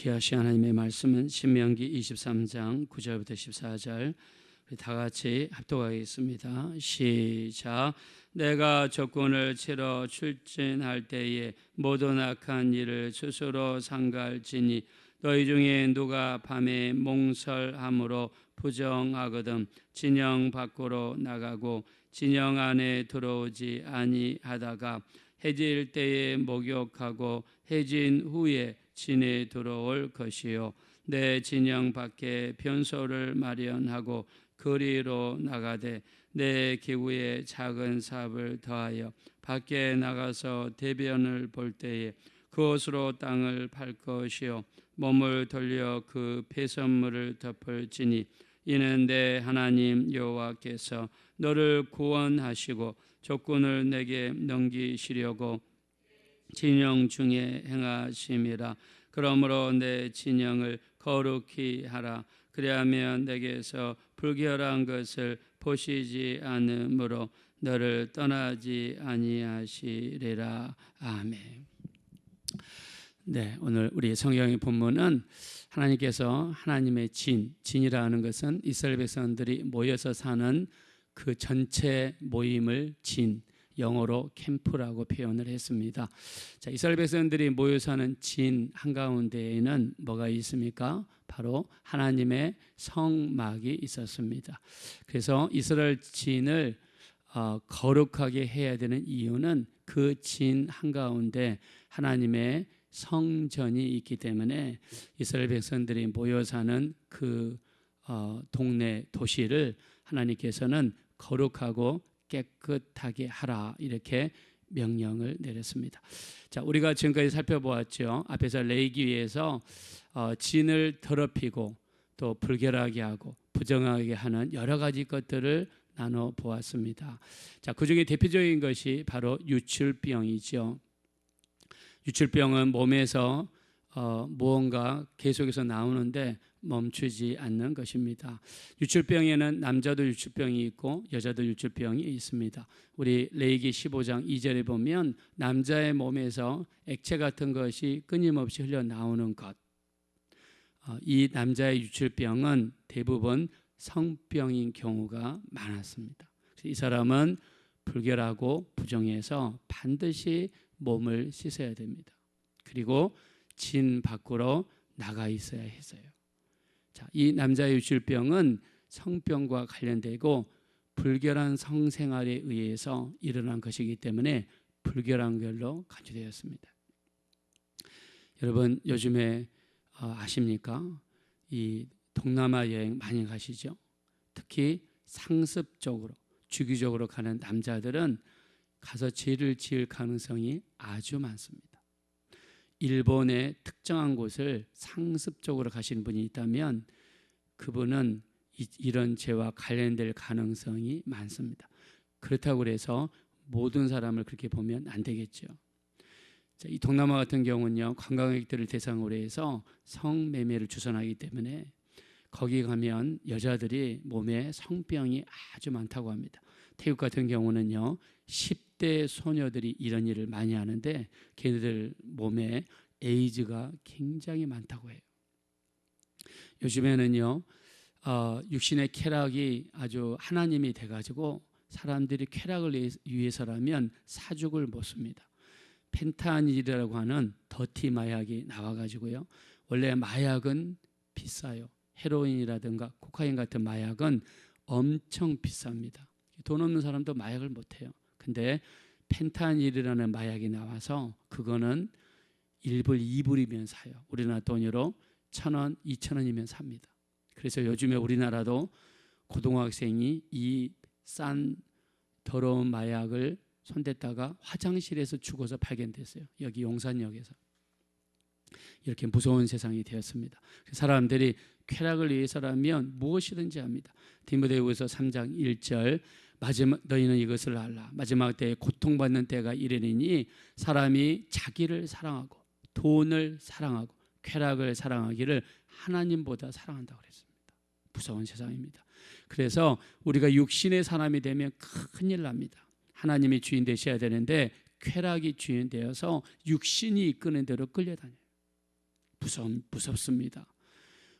귀하신 하나님의 말씀은 신명기 23장 9절부터 14절 다 같이 합독하겠습니다. 시작. 내가 적군을 치러 출진할 때에 모든 악한 일을 스스로 상갈지니 너희 중에 누가 밤에 몽설함으로 부정하거든 진영 밖으로 나가고 진영 안에 들어오지 아니하다가 해질 때에 목욕하고 해진 후에 진에 들어올 것이요 내 진영 밖에 변소를 마련하고 거리로 나가되 내 기구에 작은 삽을 더하여 밖에 나가서 대변을 볼 때에 그것으로 땅을 팔 것이요 몸을 돌려 그 폐선물을 덮을지니 이는 내 하나님 여호와께서 너를 구원하시고 적군을 내게 넘기시려고 진영 중에 행하심이라. 그러므로 내 진영을 거룩히 하라. 그리하면 내게서 불결한 것을 보시지 않으므로 너를 떠나지 아니하시리라. 아멘. 네, 오늘 우리 성경의 본문은 하나님께서 하나님의 진이라는 것은 이스라엘 백성들이 모여서 사는 그 전체 모임을 진, 영어로 캠프라고 표현을 했습니다. 자, 이스라엘 백성들이 모여 사는 진 한가운데에는 뭐가 있습니까? 바로 하나님의 성막이 있었습니다. 그래서 이스라엘 진을 거룩하게 해야 되는 이유는 그 진 한가운데 하나님의 성전이 있기 때문에 이스라엘 백성들이 모여 사는 그 동네 도시를 하나님께서는 거룩하고 깨끗하게 하라 이렇게 명령을 내렸습니다. 자, 우리가 지금까지 살펴보았죠. 앞에서 레위기에서 진을 더럽히고 또 불결하게 하고 부정하게 하는 여러 가지 것들을 나눠 보았습니다. 자, 그 중에 대표적인 것이 바로 유출병이죠. 유출병은 몸에서 무언가 계속해서 나오는데 멈추지 않는 것입니다. 유출병에는 남자도 유출병이 있고 여자도 유출병이 있습니다. 우리 레위기 15장 2절에 보면 남자의 몸에서 액체 같은 것이 끊임없이 흘러나오는 것. 이 남자의 유출병은 대부분 성병인 경우가 많았습니다. 이 사람은 불결하고 부정해서 반드시 몸을 씻어야 됩니다. 그리고 진 밖으로 나가 있어야 했어요. 자, 이 남자의 유출병은 성병과 관련되고 불결한 성생활에 의해서 일어난 것이기 때문에 불결한 걸로 간주되었습니다. 여러분 요즘에 아십니까? 이 동남아 여행 많이 가시죠? 특히 상습적으로 주기적으로 가는 남자들은 가서 죄를 지을 가능성이 아주 많습니다. 일본의 특정한 곳을 상습적으로 가시는 분이 있다면 그분은 이런 죄와 관련될 가능성이 많습니다. 그렇다고 해서 모든 사람을 그렇게 보면 안 되겠죠. 자, 이 동남아 같은 경우는요, 관광객들을 대상으로 해서 성매매를 주선하기 때문에 거기 가면 여자들이 몸에 성병이 아주 많다고 합니다. 태국 같은 경우는요 10대 소녀들이 이런 일을 많이 하는데 걔네들 몸에 에이즈가 굉장히 많다고 해요. 요즘에는요 육신의 쾌락이 아주 하나님이 돼가지고 사람들이 쾌락을 위해서라면 사죽을 못 씁니다. 펜타닐이라고 하는 더티 마약이 나와가지고요 원래 마약은 비싸요. 헤로인이라든가 코카인 같은 마약은 엄청 비쌉니다. 돈 없는 사람도 마약을 못해요. 근데 펜타닐이라는 마약이 나와서 그거는 1불, 2불이면 사요. 우리나라 돈으로 1,000원, 2,000원이면 삽니다. 그래서 요즘에 우리나라도 고등학생이 이 싼 더러운 마약을 손댔다가 화장실에서 죽어서 발견됐어요. 여기 용산역에서. 이렇게 무서운 세상이 되었습니다. 사람들이 쾌락을 위해서라면 무엇이든지 합니다. 디모데후서 3장 1절 너희는 이것을 알라. 마지막 때에 고통받는 때가 이르리니 사람이 자기를 사랑하고 돈을 사랑하고 쾌락을 사랑하기를 하나님보다 사랑한다고 그랬습니다. 무서운 세상입니다. 그래서 우리가 육신의 사람이 되면 큰일 납니다. 하나님이 주인 되셔야 되는데 쾌락이 주인 되어서 육신이 이끄는 대로 끌려다녀요. 무섭습니다.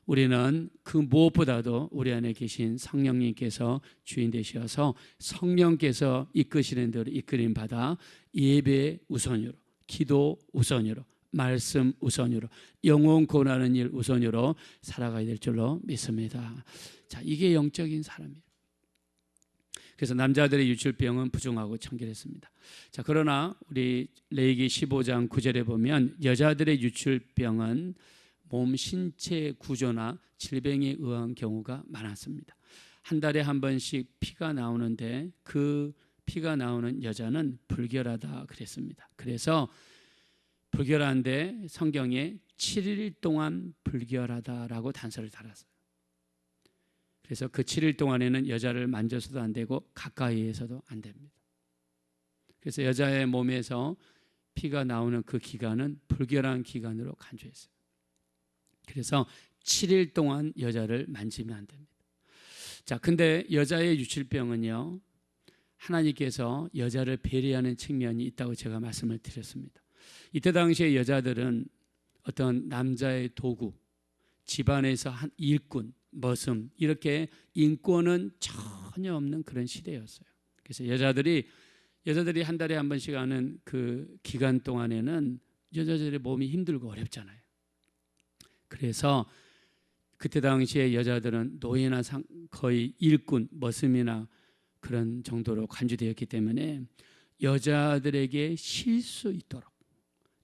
우리는 그 무엇보다도 우리 안에 계신 성령님께서 주인 되셔서 성령께서 이끄시는 대로 이끌림 받아 예배 우선으로, 기도 우선으로, 말씀 우선으로, 영혼 구원하는 일 우선으로 살아가야 될 줄로 믿습니다. 자, 이게 영적인 사람이에요. 그래서 남자들의 유출병은 부정하고 청결했습니다. 자, 그러나 우리 레위기 15장 9절에 보면 여자들의 유출병은 몸 신체 구조나 질병에 의한 경우가 많았습니다. 한 달에 한 번씩 피가 나오는데 그 피가 나오는 여자는 불결하다 그랬습니다. 그래서 불결한데 성경에 7일 동안 불결하다라고 단서를 달았어요. 그래서 그 7일 동안에는 여자를 만져서도 안 되고 가까이에서도 안 됩니다. 그래서 여자의 몸에서 피가 나오는 그 기간은 불결한 기간으로 간주했어요. 그래서 7일 동안 여자를 만지면 안 됩니다. 자, 근데 여자의 유출병은요, 하나님께서 여자를 배려하는 측면이 있다고 제가 말씀을 드렸습니다. 이때 당시에 여자들은 어떤 남자의 도구, 집안에서 한 일꾼, 머슴, 이렇게 인권은 전혀 없는 그런 시대였어요. 그래서 여자들이 한 달에 한 번씩 하는 그 기간 동안에는 여자들의 몸이 힘들고 어렵잖아요. 그래서 그때 당시에 여자들은 노예나 거의 일꾼, 머슴이나 그런 정도로 간주되었기 때문에 여자들에게 쉴 수 있도록,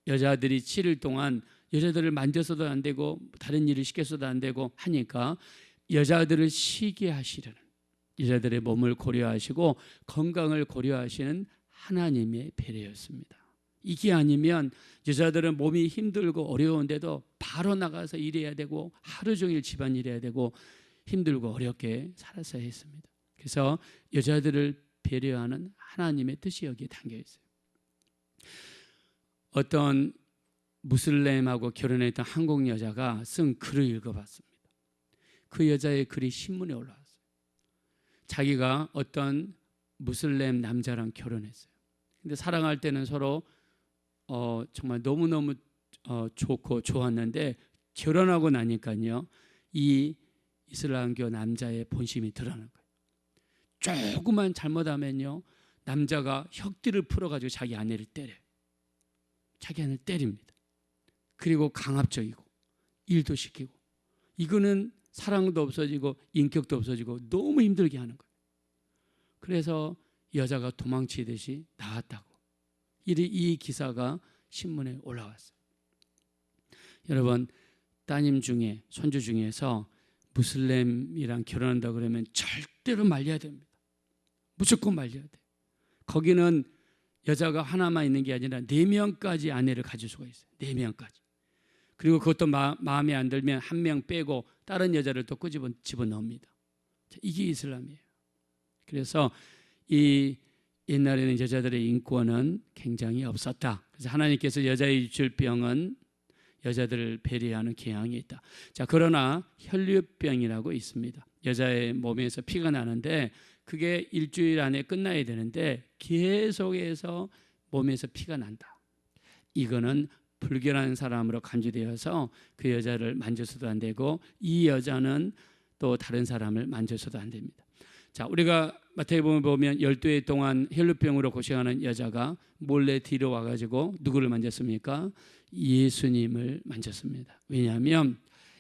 여자들이 7일 동안 여자들을 만져서도 안 되고 다른 일을 시켜서도 안 되고 하니까 여자들을 쉬게 하시려는, 여자들의 몸을 고려하시고 건강을 고려하시는 하나님의 배려였습니다. 이게 아니면 여자들은 몸이 힘들고 어려운데도 바로 나가서 일해야 되고 하루 종일 집안일 해야 되고 힘들고 어렵게 살았어야 했습니다. 그래서 여자들을 배려하는 하나님의 뜻이 여기에 담겨 있어요. 어떤 무슬림하고 결혼했던 한국 여자가 쓴 글을 읽어봤습니다. 그 여자의 글이 신문에 올라왔어요. 자기가 어떤 무슬림 남자랑 결혼했어요. 근데 사랑할 때는 서로 정말 너무너무 좋고 좋았는데 결혼하고 나니까요, 이 이슬람교 남자의 본심이 드러나는 거예요. 조금만 잘못하면요, 남자가 혁띠를 풀어가지고 자기 아내를 때려요. 자기 아내를 때립니다. 그리고 강압적이고 일도 시키고, 이거는 사랑도 없어지고 인격도 없어지고 너무 힘들게 하는 거예요. 그래서 여자가 도망치듯이 나왔다고 이 기사가 신문에 올라왔어요. 여러분, 따님 중에, 손주 중에서 무슬림이랑 결혼한다 그러면 절대로 말려야 됩니다. 무조건 말려야 돼요. 거기는 여자가 하나만 있는 게 아니라 4명까지 아내를 가질 수가 있어요. 4명까지. 그리고 그것도 마음에 안 들면 1명 빼고 다른 여자를 또 집어넣습니다. 이게 이슬람이에요. 그래서 이 옛날에는 여자들의 인권은 굉장히 없었다. 그래서 하나님께서 여자의 유출병은 여자들을 배려하는 경향이 있다. 자, 그러나 혈류병이라고 있습니다. 여자의 몸에서 피가 나는데 그게 일주일 안에 끝나야 되는데 계속해서 몸에서 피가 난다. 이거는 불결한 사람으로 간주되어서 그 여자를 만져서도 안 되고 이 여자는 또 다른 사람을 만져서도 안 됩니다. 자, 우리가 마태복음을 보면 12해 동안 혈류병으로 고생하는 여자가 몰래 뒤로 와가지고 누구를 만졌습니까? 예수님을 만졌습니다. 왜냐하면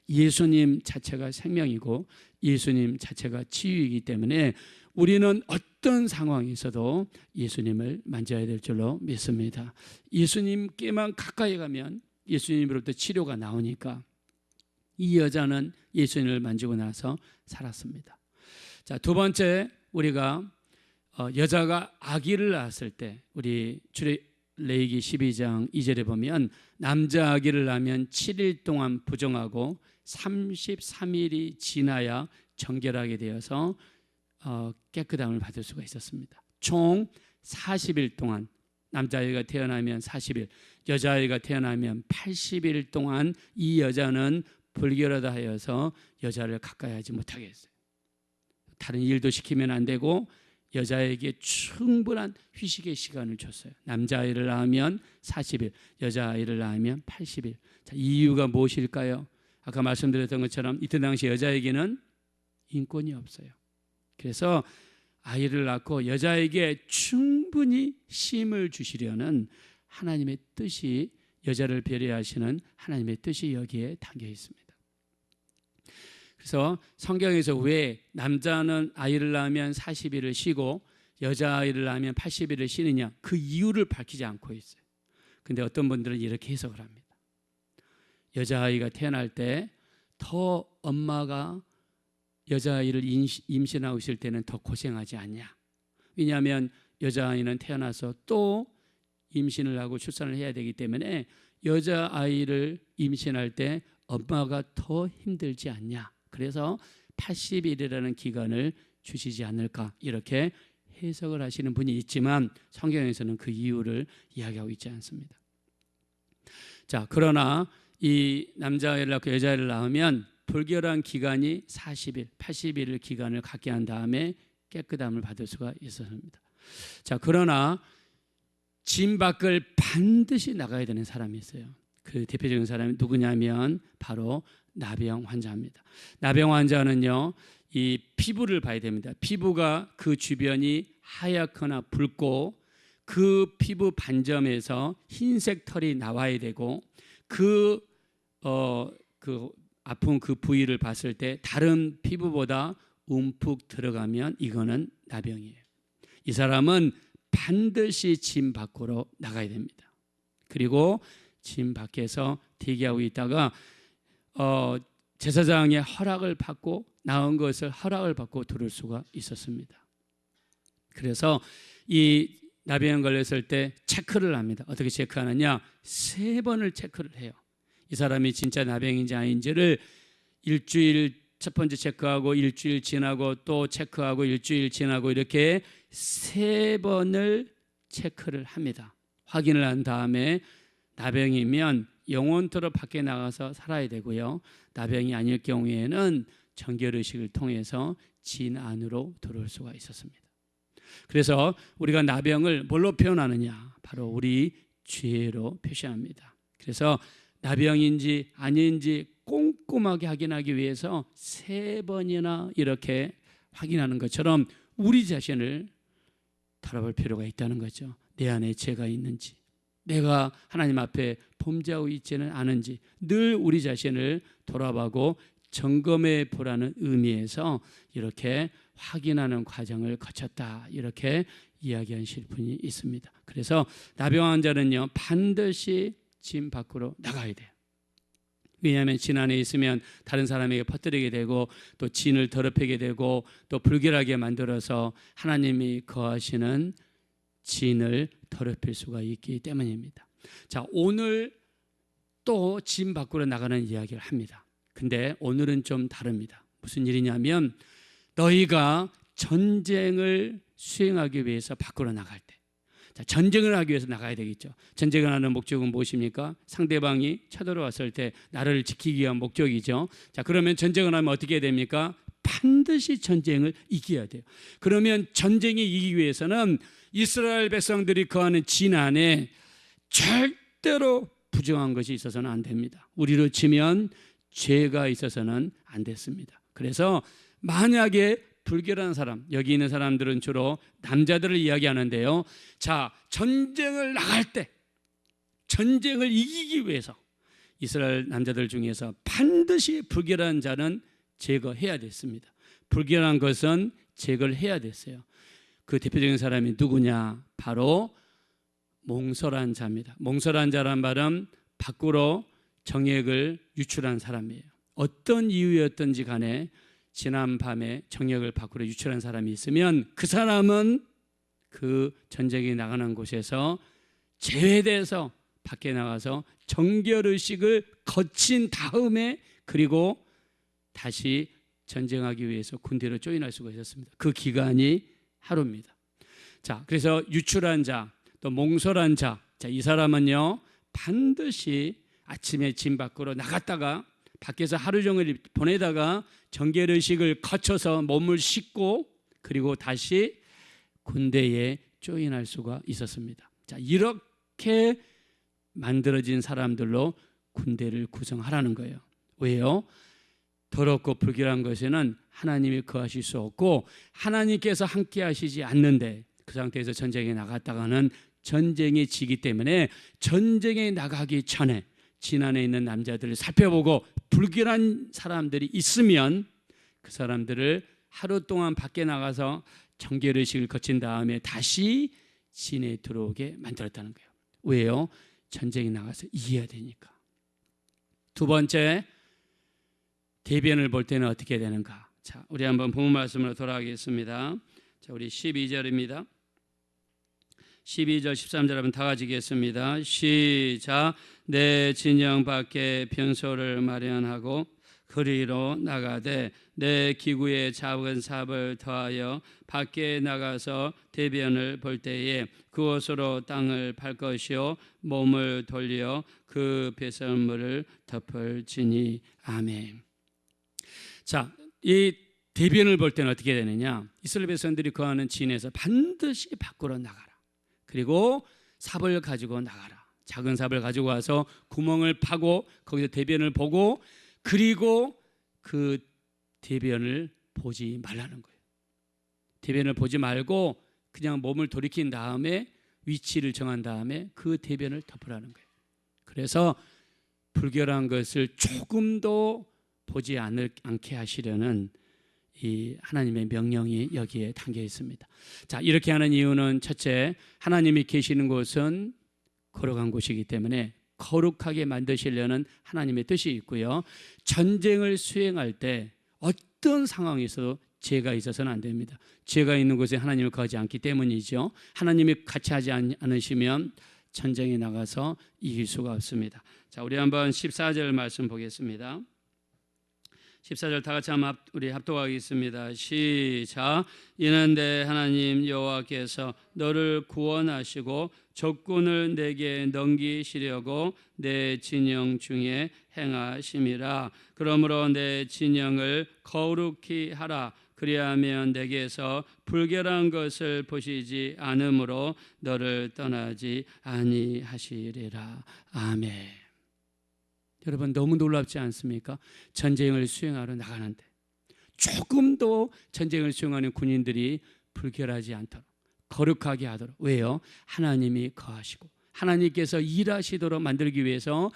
예수님 자체가 생명이고 예수님 자체가 치유이기 때문에 우리는 어떤 상황에서도 예수님을 만져야 될 줄로 믿습니다. 예수님께만 가까이 가면 예수님으로부터 치료가 나오니까 이 여자는 예수님을 만지고 나서 살았습니다. 자, 두 번째, 우리가 여자가 아기를 낳았을 때 우리 레위기 12장 2절에 보면 남자 아기를 낳으면 7일 동안 부정하고 33일이 지나야 정결하게 되어서 깨끗함을 받을 수가 있었습니다. 총 40일 동안, 남자아이가 태어나면 40일, 여자아이가 태어나면 80일 동안 이 여자는 불결하다 하여서 여자를 가까이 하지 못하게 했어요. 다른 일도 시키면 안 되고 여자에게 충분한 휴식의 시간을 줬어요. 남자아이를 낳으면 40일, 여자아이를 낳으면 80일. 자, 이유가 무엇일까요? 아까 말씀드렸던 것처럼 이때 당시 여자에게는 인권이 없어요. 그래서 아이를 낳고 여자에게 충분히 쉼을 주시려는 하나님의 뜻이, 여자를 배려하시는 하나님의 뜻이 여기에 담겨 있습니다. 그래서 성경에서 왜 남자는 아이를 낳으면 40일을 쉬고 여자아이를 낳으면 80일을 쉬느냐, 그 이유를 밝히지 않고 있어요. 근데 어떤 분들은 이렇게 해석을 합니다. 여자아이가 태어날 때 더 엄마가 여자아이를 임신하고 있을 때는 더 고생하지 않냐. 왜냐하면 여자아이는 태어나서 또 임신을 하고 출산을 해야 되기 때문에 여자아이를 임신할 때 엄마가 더 힘들지 않냐. 그래서 80일이라는 기간을 주시지 않을까, 이렇게 해석을 하시는 분이 있지만 성경에서는 그 이유를 이야기하고 있지 않습니다. 자, 그러나 이 남자아이를 낳고 여자아이를 낳으면 불결한 기간이 40일, 80일을 기간을 갖게 한 다음에 깨끗함을 받을 수가 있었습니다. 자, 그러나 짐 밖을 반드시 나가야 되는 사람이 있어요. 그 대표적인 사람이 누구냐면 바로 나병 환자입니다. 나병 환자는요, 이 피부를 봐야 됩니다. 피부가 그 주변이 하얗거나 붉고 그 피부 반점에서 흰색 털이 나와야 되고 그 아픈 그 부위를 봤을 때 다른 피부보다 움푹 들어가면 이거는 나병이에요. 이 사람은 반드시 짐 밖으로 나가야 됩니다. 그리고 짐 밖에서 대기하고 있다가 제사장의 허락을 받고 나은 것을 허락을 받고 들을 수가 있었습니다. 그래서 이 나병 걸렸을 때 체크를 합니다. 어떻게 체크하느냐? 3번을 체크를 해요. 이 사람이 진짜 나병인지 아닌지를 일주일 첫 번째 체크하고 일주일 지나고 또 체크하고 일주일 지나고 이렇게 3번을 체크를 합니다. 확인을 한 다음에 나병이면 영원토록 밖에 나가서 살아야 되고요. 나병이 아닐 경우에는 정결의식을 통해서 진 안으로 들어올 수가 있었습니다. 그래서 우리가 나병을 뭘로 표현하느냐? 바로 우리 죄로 표시합니다. 그래서 나병인지 아닌지 꼼꼼하게 확인하기 위해서 3번이나 이렇게 확인하는 것처럼 우리 자신을 돌아볼 필요가 있다는 거죠. 내 안에 죄가 있는지, 내가 하나님 앞에 범죄하고 있지는 않은지 늘 우리 자신을 돌아보고 점검해 보라는 의미에서 이렇게 확인하는 과정을 거쳤다, 이렇게 이야기하실 분이 있습니다. 그래서 나병 환자는요, 반드시 짐 밖으로 나가야 돼요. 왜냐하면 진 안에 있으면 다른 사람에게 퍼뜨리게 되고 또 진을 더럽히게 되고 또 불결하게 만들어서 하나님이 거하시는 진을 더럽힐 수가 있기 때문입니다. 자, 오늘 또 진 밖으로 나가는 이야기를 합니다. 근데 오늘은 좀 다릅니다. 무슨 일이냐면 너희가 전쟁을 수행하기 위해서 밖으로 나갈 때, 자, 전쟁을 하기 위해서 나가야 되겠죠. 전쟁을 하는 목적은 무엇입니까? 상대방이 쳐들어왔을 때 나를 지키기 위한 목적이죠. 자, 그러면 전쟁을 하면 어떻게 해야 됩니까? 반드시 전쟁을 이겨야 돼요. 그러면 전쟁이 이기기 위해서는 이스라엘 백성들이 거하는 진 안에 절대로 부정한 것이 있어서는 안 됩니다. 우리로 치면 죄가 있어서는 안 됐습니다. 그래서 만약에 불결한 사람, 여기 있는 사람들은 주로 남자들을 이야기하는데요. 자, 전쟁을 나갈 때, 전쟁을 이기기 위해서 이스라엘 남자들 중에서 반드시 불결한 자는 제거해야 됐습니다. 불결한 것은 제거를 해야 됐어요. 그 대표적인 사람이 누구냐? 바로 몽설한 자입니다. 몽설한 자란 말은 밖으로 정액을 유출한 사람이에요. 어떤 이유였든지 간에 지난 밤에 정액을 밖으로 유출한 사람이 있으면 그 사람은 그 전쟁에 나가는 곳에서 제외돼서 밖에 나가서 정결의식을 거친 다음에 그리고 다시 전쟁하기 위해서 군대로 조인할 수가 있었습니다. 그 기간이 하루입니다. 자, 그래서 유출한 자, 또 몽설한 자, 자, 이 사람은요 반드시 아침에 진 밖으로 나갔다가 밖에서 하루 종일 보내다가 정결의식을 거쳐서 몸을 씻고 그리고 다시 군대에 조인할 수가 있었습니다. 자, 이렇게 만들어진 사람들로 군대를 구성하라는 거예요. 왜요? 더럽고 불결한 것에는 하나님이 거하실 수 없고 하나님께서 함께 하시지 않는데 그 상태에서 전쟁에 나갔다가는 전쟁이 지기 때문에 전쟁에 나가기 전에 진 안에 있는 남자들을 살펴보고 불결한 사람들이 있으면 그 사람들을 하루 동안 밖에 나가서 정결의식을 거친 다음에 다시 진에 들어오게 만들었다는 거예요. 왜요? 전쟁에 나가서 이겨야 되니까. 두 번째, 대변을 볼 때는 어떻게 되는가? 자, 우리 한번 본문 말씀으로 돌아가겠습니다. 자, 우리 12절입니다. 12절 13절 한번 다 같이 읽겠습니다. 시작. 내 진영 밖에 병소를 마련하고 거리로 나가되 내 기구에 작은 삽을 더하여 밖에 나가서 대변을 볼 때에 그곳으로 땅을 밟 것이요 몸을 돌려 그 배설물을 덮을지니. 아멘. 자, 이 대변을 볼 때는 어떻게 되느냐? 이스라엘 백성들이 거하는 진에서 반드시 밖으로 나가라. 그리고 삽을 가지고 나가라. 작은 삽을 가지고 와서 구멍을 파고 거기서 대변을 보고 그리고 그 대변을 보지 말라는 거예요. 대변을 보지 말고 그냥 몸을 돌이킨 다음에 위치를 정한 다음에 그 대변을 덮으라는 거예요. 그래서 불결한 것을 조금도 보지 않게 하시려는 이 하나님의 명령이 여기에 담겨 있습니다. 자, 이렇게 하는 이유는 첫째, 하나님이 계시는 곳은 거룩한 곳이기 때문에 거룩하게 만드시려는 하나님의 뜻이 있고요. 전쟁을 수행할 때 어떤 상황에서도 죄가 있어서는 안 됩니다. 죄가 있는 곳에 하나님을 거하지 않기 때문이죠. 하나님이 같이 하지 않으시면 전쟁에 나가서 이길 수가 없습니다. 자, 우리 한번 14절 말씀 보겠습니다. 14절 다 같이 한번 우리 합독하겠습니다. 시작. 이는 내 하나님 여호와께서 너를 구원하시고 적군을 내게 넘기시려고 내 진영 중에 행하심이라. 그러므로 내 진영을 거룩히 하라. 그리하면 내게서 불결한 것을 보시지 않으므로 너를 떠나지 아니하시리라. 아멘. 여러분, 너무 놀랍지 않습니까? 전쟁을 수행하러 나가는데 조금도 전쟁을 수행하는 군인들이 불결하지 않도록 거룩하게 하도록. 왜요? 하나님이 거하시고 하나님께서 일하시도록 만들기 위해서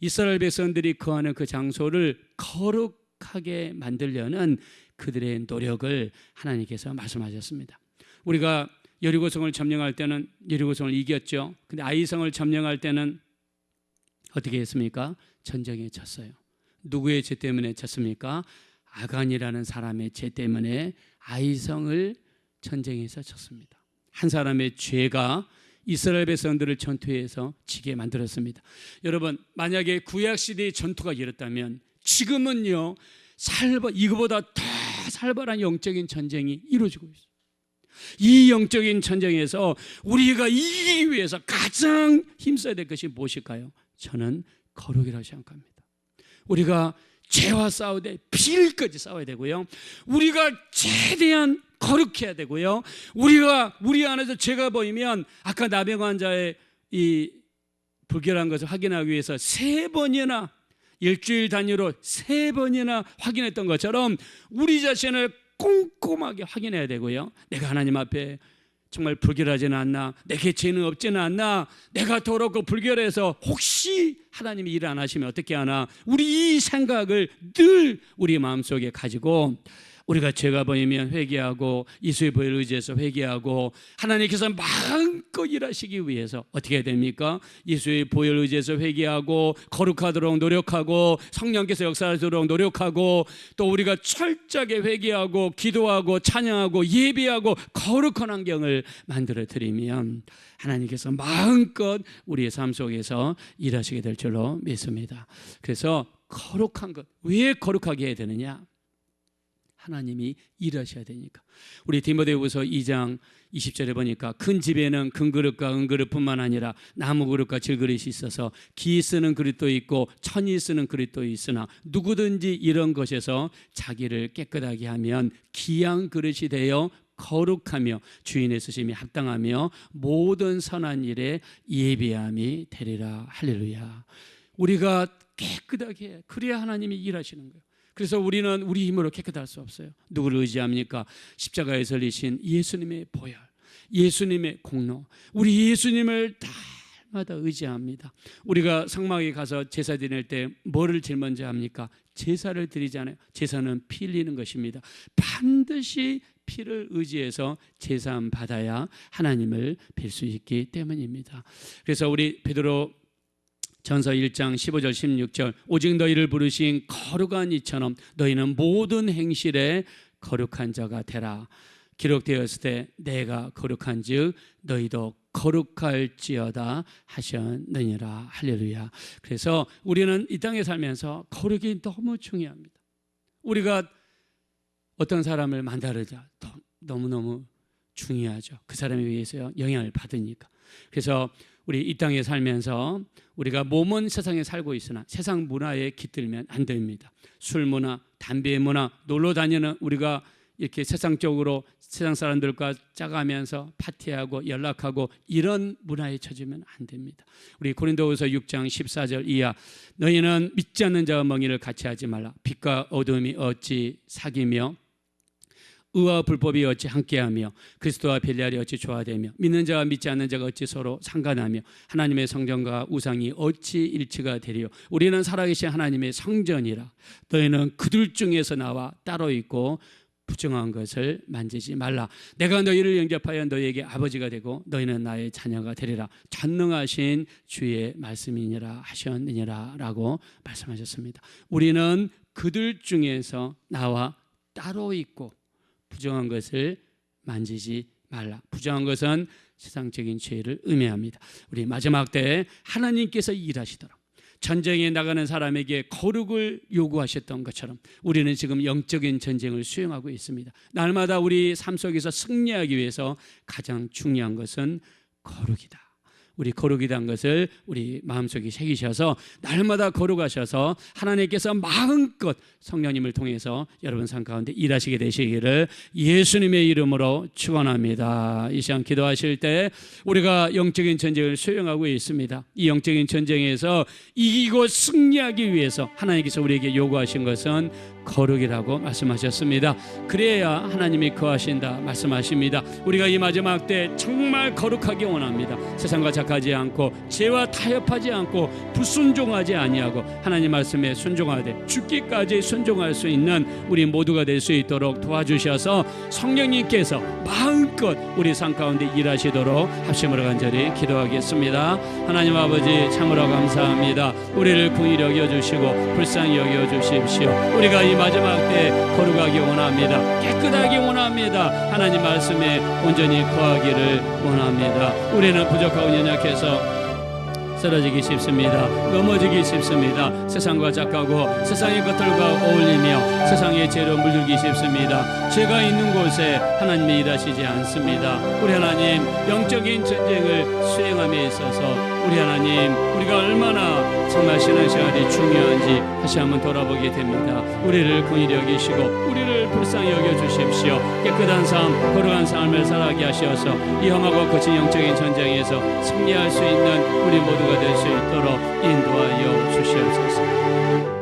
이스라엘 백성들이 거하는 그 장소를 거룩하게 만들려는 그들의 노력을 하나님께서 말씀하셨습니다. 우리가 여리고성을 점령할 때는 여리고성을 이겼죠. 근데 아이성을 점령할 때는 어떻게 했습니까? 전쟁에 졌어요. 누구의 죄 때문에 졌습니까? 아간이라는 사람의 죄 때문에 아이성을 전쟁에서 졌습니다. 한 사람의 죄가 이스라엘 백성들을 전투에서 지게 만들었습니다. 여러분, 만약에 구약시대의 전투가 이렇다면 지금은요, 이거보다 더 살벌한 영적인 전쟁이 이루어지고 있어요. 이 영적인 전쟁에서 우리가 이기기 위해서 가장 힘써야 될 것이 무엇일까요? 저는 거룩이라고 생각합니다. 우리가 죄와 싸우되 비일까지 싸워야 되고요. 우리가 최대한 거룩해야 되고요. 우리 안에서 죄가 보이면 아까 나병 환자의 이 불결한 것을 확인하기 위해서 3번이나 일주일 단위로 3번이나 확인했던 것처럼 우리 자신을 꼼꼼하게 확인해야 되고요. 내가 하나님 앞에 정말 불결하지는 않나, 내게 죄는 없지는 않나, 내가 더럽고 불결해서 혹시 하나님이 일 안 하시면 어떻게 하나, 우리 이 생각을 늘 우리 마음속에 가지고 우리가 죄가 보이면 회개하고 예수의 보혈을 의지해서 회개하고 하나님께서 마음껏 일하시기 위해서 어떻게 해야 됩니까? 예수의 보혈을 의지해서 회개하고 거룩하도록 노력하고 성령께서 역사하도록 노력하고 또 우리가 철저하게 회개하고 기도하고 찬양하고 예배하고 거룩한 환경을 만들어 드리면 하나님께서 마음껏 우리의 삶 속에서 일하시게 될 줄로 믿습니다. 그래서 거룩한 것, 왜 거룩하게 해야 되느냐? 하나님이 일하셔야 되니까. 우리 디모데후서 2장 20절에 보니까 큰 집에는 큰 그릇과 은그릇뿐만 아니라 나무 그릇과 질그릇이 있어서 기 쓰는 그릇도 있고 천이 쓰는 그릇도 있으나 누구든지 이런 것에서 자기를 깨끗하게 하면 귀한 그릇이 되어 거룩하며 주인의 쓰심이 합당하며 모든 선한 일에 예비함이 되리라. 할렐루야. 우리가 깨끗하게 해. 그래야 하나님이 일하시는 거예요. 그래서 우리는 우리 힘으로 깨끗할 수 없어요. 누구를 의지합니까? 십자가에 설리신 예수님의 보혈, 예수님의 공로, 우리 예수님을 날마다 의지합니다. 우리가 성막에 가서 제사 드릴 때 뭐를 제일 먼저 합니까? 제사를 드리잖아요. 제사는 피 흘리는 것입니다. 반드시 피를 의지해서 제사함 받아야 하나님을 뵐 수 있기 때문입니다. 그래서 우리 베드로 전서 1장 15절 16절 오직 너희를 부르신 거룩한 이처럼 너희는 모든 행실에 거룩한 자가 되라. 기록되었을 때 내가 거룩한 즉 너희도 거룩할지어다 하셨느니라. 할렐루야. 그래서 우리는 이 땅에 살면서 거룩이 너무 중요합니다. 우리가 어떤 사람을 만나자 너무너무 중요하죠. 그 사람에 의해서 영향을 받으니까. 그래서 우리 이 땅에 살면서 우리가 몸은 세상에 살고 있으나 세상 문화에 깃들면 안 됩니다. 술 문화, 담배 문화, 놀러 다니는 우리가 이렇게 세상적으로 세상 사람들과 짜가면서 파티하고 연락하고 이런 문화에 처지면 안 됩니다. 우리 고린도후서 6장 14절 이하 너희는 믿지 않는 자와 멍에를 같이 하지 말라. 빛과 어둠이 어찌 사귀며 의와 불법이 어찌 함께하며 그리스도와 벨리알이 어찌 조화되며 믿는 자와 믿지 않는 자가 어찌 서로 상관하며 하나님의 성전과 우상이 어찌 일치가 되리요. 우리는 살아계신 하나님의 성전이라. 너희는 그들 중에서 나와 따로 있고 부정한 것을 만지지 말라. 내가 너희를 영접하여 너희에게 아버지가 되고 너희는 나의 자녀가 되리라. 전능하신 주의 말씀이니라 하셨느니라 라고 말씀하셨습니다. 우리는 그들 중에서 나와 따로 있고 부정한 것을 만지지 말라. 부정한 것은 세상적인 죄를 의미합니다. 우리 마지막 때에 하나님께서 일하시도록 전쟁에 나가는 사람에게 거룩을 요구하셨던 것처럼 우리는 지금 영적인 전쟁을 수행하고 있습니다. 날마다 우리 삶 속에서 승리하기 위해서 가장 중요한 것은 거룩이다. 우리 거룩이란 것을 우리 마음속에 새기셔서 날마다 거룩하셔서 하나님께서 마음껏 성령님을 통해서 여러분 삶 가운데 일하시게 되시기를 예수님의 이름으로 축원합니다. 이 시간 기도하실 때 우리가 영적인 전쟁을 수행하고 있습니다. 이 영적인 전쟁에서 이기고 승리하기 위해서 하나님께서 우리에게 요구하신 것은 거룩이라고 말씀하셨습니다. 그래야 하나님이 거하신다 말씀하십니다. 우리가 이 마지막 때 정말 거룩하게 원합니다. 세상과 작하지 않고 죄와 타협하지 않고 불순종하지 아니하고 하나님 말씀에 순종하되 죽기까지 순종할 수 있는 우리 모두가 될 수 있도록 도와주셔서 성령님께서 마음껏 우리 삶 가운데 일하시도록 합심으로 간절히 기도하겠습니다. 하나님 아버지 참으로 감사합니다. 우리를 긍휼히 여겨주시고 불쌍히 여겨주십시오. 우리가 이 마지막 때 거룩하기 원합니다. 깨끗하기 원합니다. 하나님 말씀에 온전히 거하기를 원합니다. 우리는 부족하고 연약해서 쓰러지기 쉽습니다. 넘어지기 쉽습니다. 세상과 작가고 세상의 것들과 어울리며 세상의 죄로 물들기 쉽습니다. 죄가 있는 곳에 하나님이 일하시지 않습니다. 우리 하나님 영적인 전쟁을 수행함에 있어서 우리 하나님 우리가 얼마나 정말 신앙생활이 중요한지 다시 한번 돌아보게 됩니다. 우리를 긍휼히 여기시고 우리를 불쌍히 여겨주십시오. 깨끗한 삶 거룩한 삶을 살아가게 하셔서 이 험하고 거친 영적인 전쟁에서 승리할 수 있는 우리 모두가 될 수 있도록 인도하여 주시옵소서.